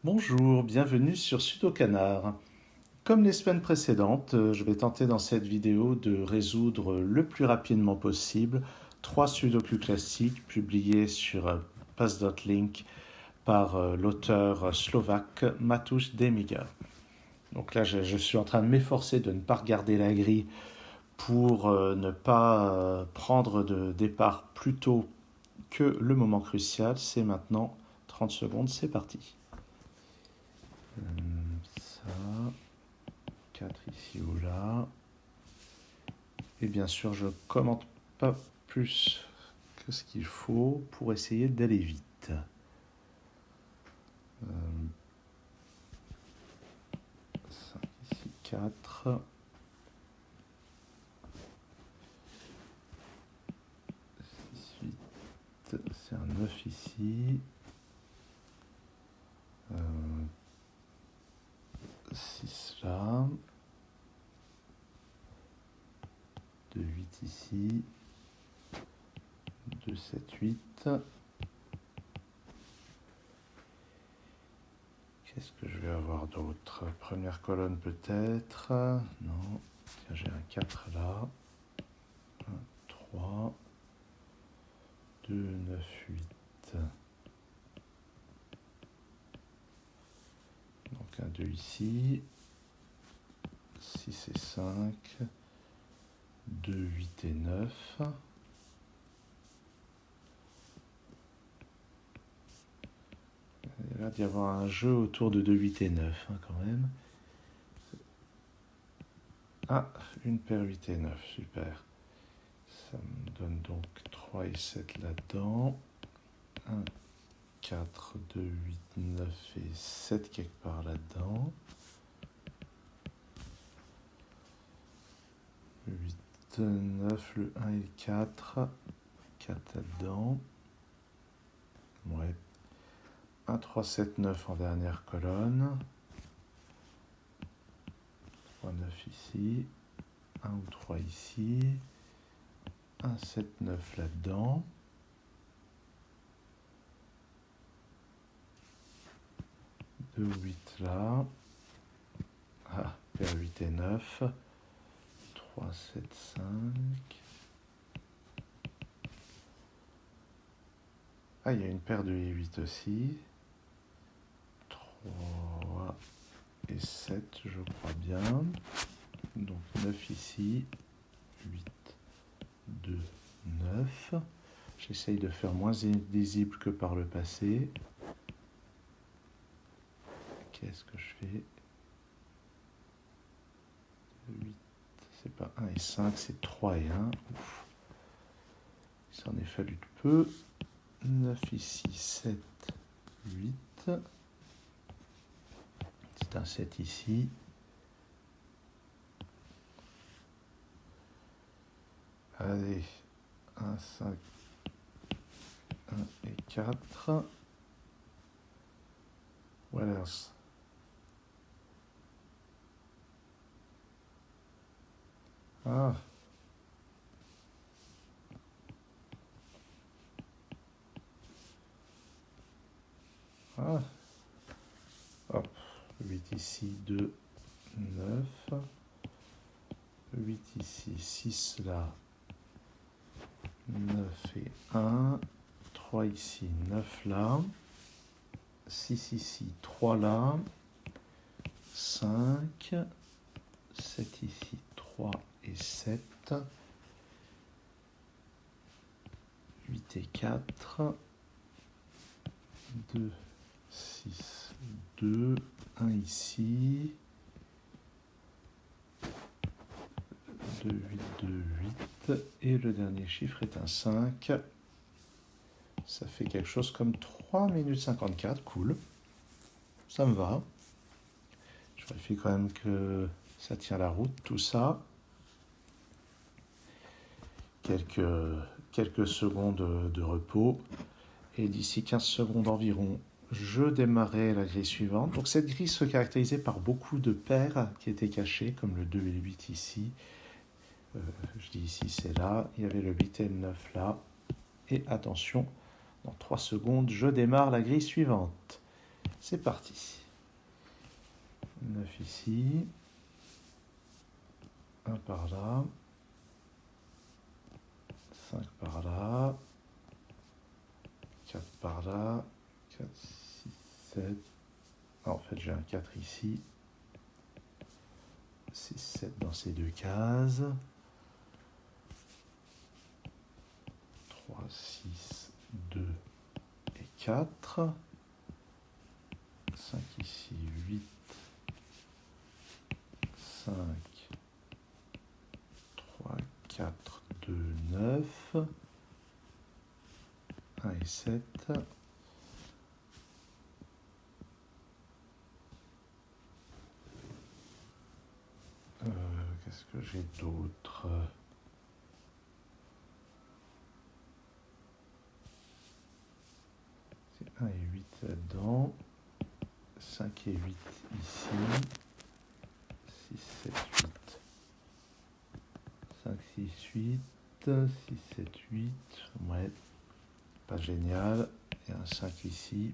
Bonjour, bienvenue sur Sudokanar. Comme les semaines précédentes, je vais tenter dans cette vidéo de résoudre le plus rapidement possible 3 sudoku classiques publiés sur Pass.link par l'auteur slovaque Matouš Demiga. Donc là, je suis en train de m'efforcer de ne pas regarder la grille pour ne pas prendre de départ plus tôt que le moment crucial. C'est maintenant 30 secondes, c'est parti. Ça, 4 ici ou là. Et bien sûr, je ne commente pas plus que ce qu'il faut pour essayer d'aller vite. 5 ici, 4. 6, 8. C'est un 9 ici. 6 là. 2, 8 ici. 2, 7, 8. Qu'est-ce que je vais avoir d'autre? Première colonne peut-être. Non. Tiens, j'ai un 4 là. 1, 3. 2, 9, 8. Donc un 2 ici. 6 et 5. 2, 8 et 9. Il a l'air d'y avoir un jeu autour de 2, 8 et 9 quand même. Ah, une paire 8 et 9, super. Ça me donne donc 3 et 7 là-dedans. 1, 4, 2, 8, 9 et 7 quelque part là-dedans. 8, 9, le 1 et le 4. 4 là-dedans. Ouais. 1, 3, 7, 9 en dernière colonne. 3, 9 ici. 1 ou 3 ici. 1, 7, 9 là-dedans. 2, 8 là. Ah, paire 8 et 9. 3, 7, 5. Ah, il y a une paire de 8 aussi. 3 et 7, je crois bien. Donc 9 ici. 8, 2, 9. J'essaye de faire moins lisible que par le passé. Qu'est-ce que je fais? 8, c'est pas 1 et 5, c'est 3 et 1. Ouf. Il s'en est fallu de peu. 9 ici, 7, 8. C'est un 7 ici. Allez, 1, 5, 1 et 4. What else? Ah. Ah. Hop. 8 ici, 2, 9. 8 ici, 6 là. 9 et 1. 3 ici, 9 là. 6 ici, 3 là. 5. 7 ici, 3 et 7. 8 et 4. 2, 6, 2. 1 ici. 2, 8, 2, 8. Et le dernier chiffre est un 5. Ça fait quelque chose comme 3 minutes 54. Cool. Ça me va. Je vérifie quand même que ça tient la route, tout ça. Quelques secondes de repos. Et d'ici 15 secondes environ, je démarrais la grille suivante. Donc cette grille se caractérisait par beaucoup de paires qui étaient cachées, comme le 2 et le 8 ici. Je dis ici, c'est là. Il y avait le 8 et le 9 là. Et attention, dans 3 secondes, je démarre la grille suivante. C'est parti. 9 ici. 1 par là. 5 par là. 4 par là. 4, 6, 7. En fait, j'ai un 4 ici. 6, 7 dans ces deux cases. 3, 6, 2 et 4. 5 ici, 8, 5, 3, 4, 2, 9, 1 et 7. Qu'est-ce que j'ai d'autre? C'est 1 et 8 là-dedans. 5 et 8 ici. 6, 7, 8. 5, 6, 8. 6, 7, 8. Ouais, pas génial. Il y a un 5 ici.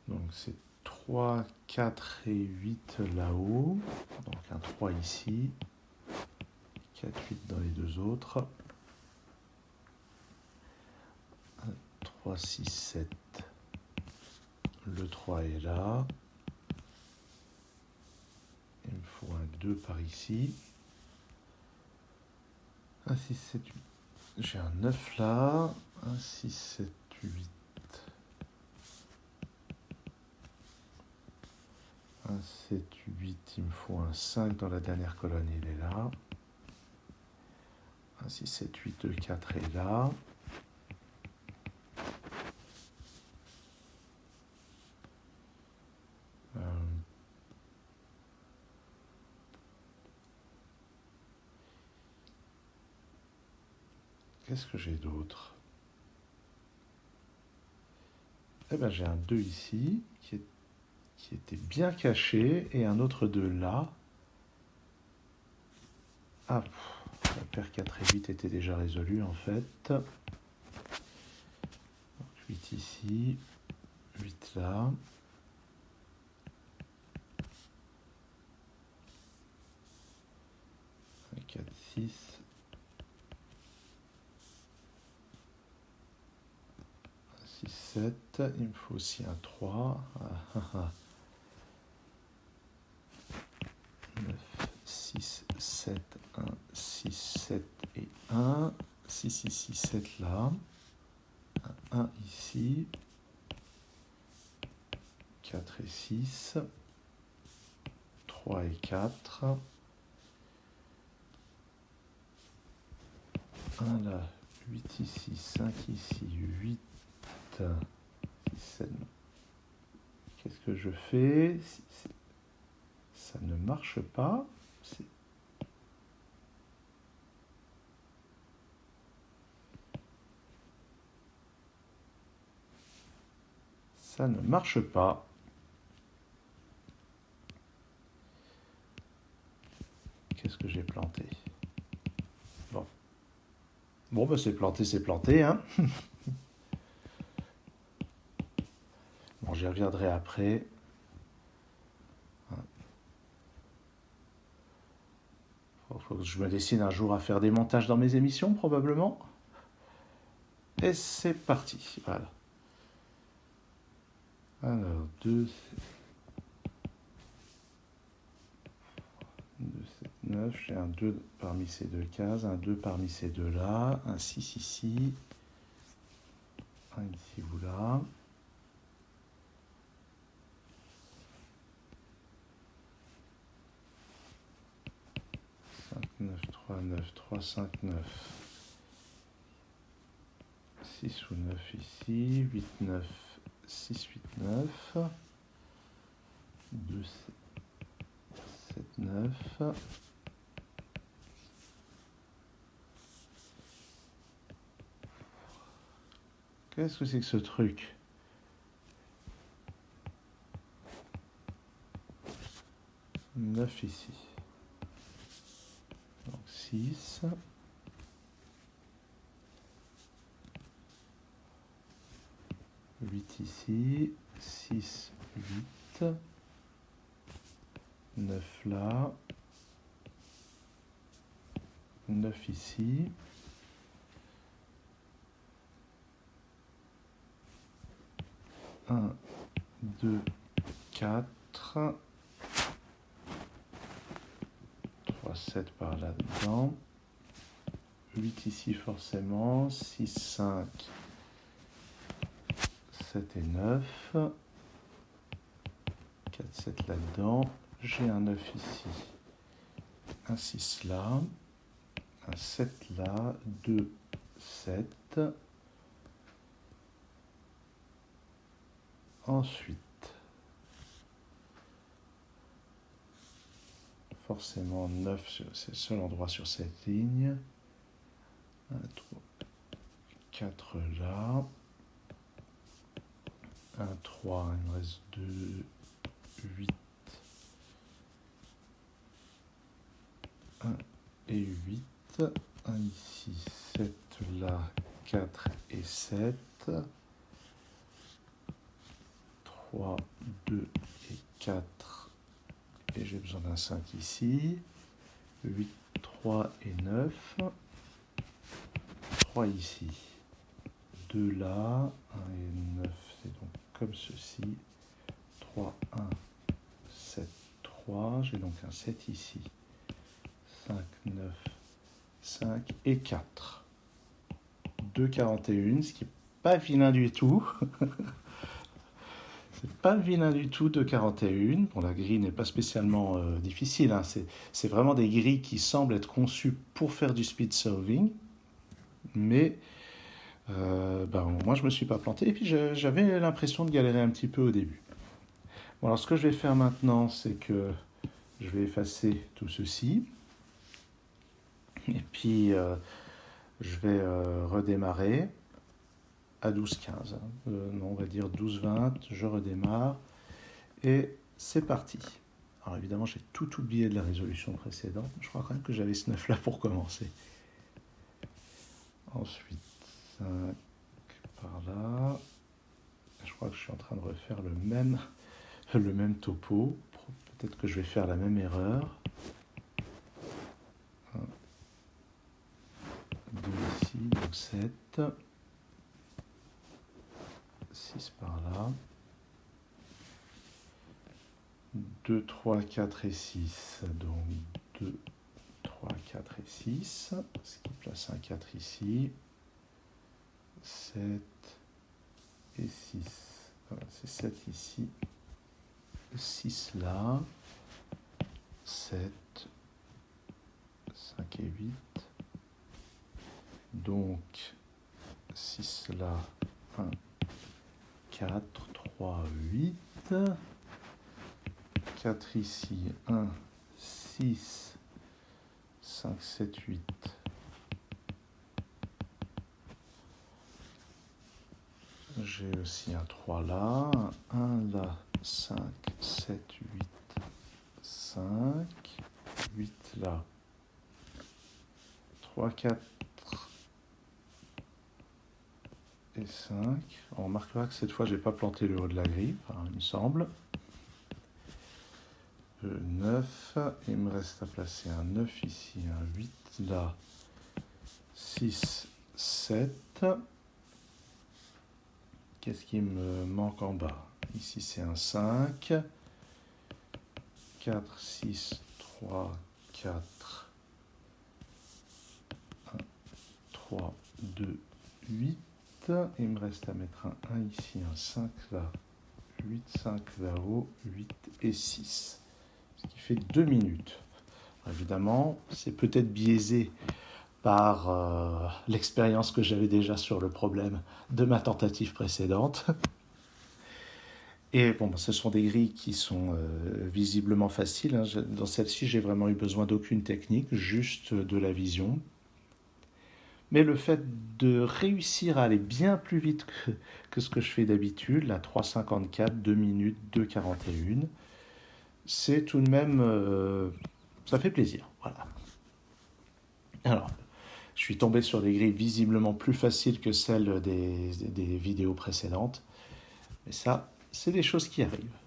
Donc c'est 3, 4 et 8 là-haut. Donc un 3 ici. 4, 8 dans les deux autres. 3, 6, 7. Le 3 est là. Il me faut un 2 par ici. 1, 6, 7, 8. J'ai un 9 là. 1, 6, 7, 8. 1, 7, 8. Il me faut un 5 dans la dernière colonne. Il est là. 1, 6, 7, 8, 2, 4 est là. Qu'est-ce que j'ai d'autre? Eh bien, j'ai un 2 ici, qui était bien caché, et un autre 2 là. Ah, la paire 4 et 8 était déjà résolue, en fait. Donc, 8 ici, 8 là. 4, 6. 6, 7. Il me faut aussi un 3. 9, 6, 7, 1, 6, 7 et 1. 6 ici, 7 là. 1 ici. 4 et 6. 3 et 4. 1 là. 8 ici, 5 ici, 8. 6, 7. Qu'est-ce que je fais? Ça ne marche pas. Ça ne marche pas. Qu'est-ce que j'ai planté? Bon. Bon, ben c'est planté, hein. Bon, j'y reviendrai après. Il faut que je me décide un jour à faire des montages dans mes émissions, probablement. Et c'est parti, voilà. Alors, 2, 7, 9, j'ai un 2 parmi ces deux cases, un 2 parmi ces deux là, un 6 ici, un ici ou là. 5, 9, 3, 9, 3, 5, 9. 6 ou 9 ici, 8, 9, 6, 8, 9. 2, 7, 9. Qu'est-ce que c'est que ce truc? Neuf ici. Donc 6. 8 ici, 6, 8, 9 là, 9 ici, 1, 2, 4, 3, 7 par là-dedans, 8 ici forcément, 6, 5, 7 et 9, 4, 7 là-dedans, j'ai un 9 ici, un 6 là, un 7 là, 2, 7, ensuite, forcément 9, c'est le seul endroit sur cette ligne, 1, 3, 4 là, 1, 3, il me reste 2, 8, 1 et 8, 1 ici, 7 là, 4 et 7, 3, 2 et 4, et j'ai besoin d'un 5 ici, 8, 3 et 9, 3 ici, 2 là, 1 et 9, c'est donc comme ceci, 3, 1, 7, 3, j'ai donc un 7 ici, 5, 9, 5 et 4. 2, 41, ce qui n'est pas vilain du tout. C'est pas vilain du tout, 2, 41. Bon, la grille n'est pas spécialement difficile, hein. C'est vraiment des grilles qui semblent être conçues pour faire du speed solving. Mais moi, je ne me suis pas planté. Et puis, j'avais l'impression de galérer un petit peu au début. Bon, alors, ce que je vais faire maintenant, c'est que je vais effacer tout ceci. Et puis, je vais redémarrer à 12-15. Non, on va dire 12-20. Je redémarre. Et c'est parti. Alors, évidemment, j'ai tout oublié de la résolution précédente. Je crois quand même que j'avais ce 9 là pour commencer. Ensuite, 5 par là. Je crois que je suis en train de refaire le même topo. Peut-être que je vais faire la même erreur. 1, 2 ici, donc 7. 6 par là. 2, 3, 4 et 6. Donc 2, 3, 4 et 6. Ce qui place un 4 ici. 7 et 6. Voilà, c'est 7 ici. 6 là. 7. 5 et 8. Donc 6 là. 1, 4, 3, 8. 4 ici. 1, 6, 5, 7, 8. J'ai aussi un 3 là, un 1 là, 5, 7, 8, 5, 8 là, 3, 4 et 5. On remarquera que cette fois, je n'ai pas planté le haut de la grille, enfin, il me semble. 9, il me reste à placer un 9 ici, un 8 là, 6, 7. Qu'est-ce qui me manque en bas? Ici, c'est un 5. 4, 6, 3, 4. 1, 3, 2, 8. Il me reste à mettre un 1 ici, un 5 là, 8, 5 là-haut, 8 et 6. Ce qui fait 2 minutes. Évidemment, c'est peut-être biaisé par l'expérience que j'avais déjà sur le problème de ma tentative précédente. Et bon, ce sont des grilles qui sont visiblement faciles, hein. Dans celle-ci, j'ai vraiment eu besoin d'aucune technique, juste de la vision. Mais le fait de réussir à aller bien plus vite que ce que je fais d'habitude, la 3,54, 2 minutes, 2,41, c'est tout de même... ça fait plaisir, voilà. Alors, je suis tombé sur des grilles visiblement plus faciles que celles des vidéos précédentes. Mais ça, c'est des choses qui arrivent.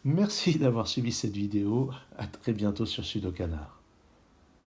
Merci d'avoir suivi cette vidéo. À très bientôt sur Sudocanar.